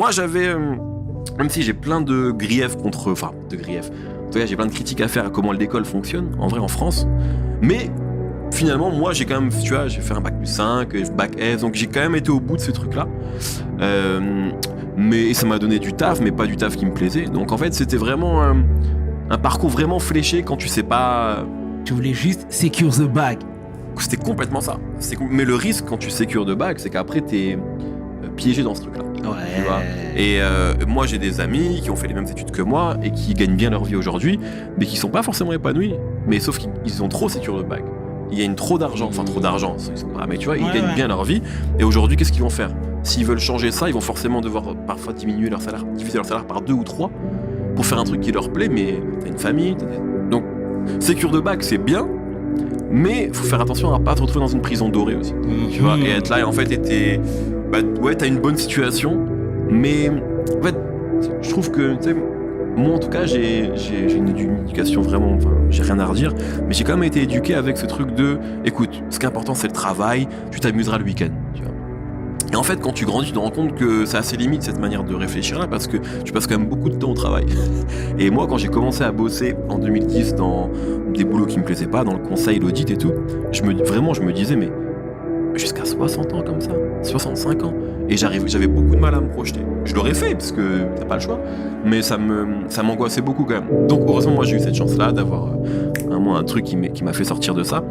Moi, j'avais, même si j'ai plein de griefs contre, enfin, de griefs. En tout cas, j'ai plein de critiques à faire à comment l'école fonctionne, en vrai, en France. Mais finalement, moi, j'ai quand même, tu vois, j'ai fait un bac plus 5, bac S, donc j'ai quand même été au bout de ce truc-là. Mais ça m'a donné du taf, mais pas du taf qui me plaisait. Donc en fait, c'était vraiment un parcours vraiment fléché quand tu sais pas. Tu voulais juste secure the bag. C'était complètement ça. Mais le risque quand tu sécures de bac, c'est qu'après t'es piégé dans ce truc-là. Ouais. Tu vois. Et moi, j'ai des amis qui ont fait les mêmes études que moi et qui gagnent bien leur vie aujourd'hui, mais qui sont pas forcément épanouis. Mais sauf qu'ils ont trop sécure de bac. Ils gagnent trop d'argent, enfin trop d'argent, mais tu vois, ils gagnent bien leur vie. Et aujourd'hui, qu'est-ce qu'ils vont faire? S'ils veulent changer ça, ils vont forcément devoir parfois diminuer leur salaire, diviser leur salaire par 2 ou 3 pour faire un truc qui leur plaît, mais t'as une famille. Donc, sécure de bac, c'est bien, mais faut faire attention à pas te retrouver dans une prison dorée aussi. Tu vois, et être là, et en fait, ouais, t'as une bonne situation, mais en fait, je trouve que, tu sais, moi en tout cas, j'ai une éducation vraiment, enfin, j'ai rien à redire, mais j'ai quand même été éduqué avec ce truc de, écoute, ce qui est important, c'est le travail, tu t'amuseras le week-end, tu vois. Et en fait, quand tu grandis, tu te rends compte que c'est assez limite cette manière de réfléchir là, parce que tu passes quand même beaucoup de temps au travail. Et moi, quand j'ai commencé à bosser en 2010 dans des boulots qui me plaisaient pas, dans le conseil, l'audit et tout, je me disais, mais jusqu'à 60 ans comme ça, 65 ans. Et j'avais beaucoup de mal à me projeter. Je l'aurais fait, parce que t'as pas le choix, mais ça m'angoissait beaucoup quand même. Donc heureusement, moi j'ai eu cette chance-là d'avoir vraiment un truc qui m'a fait sortir de ça.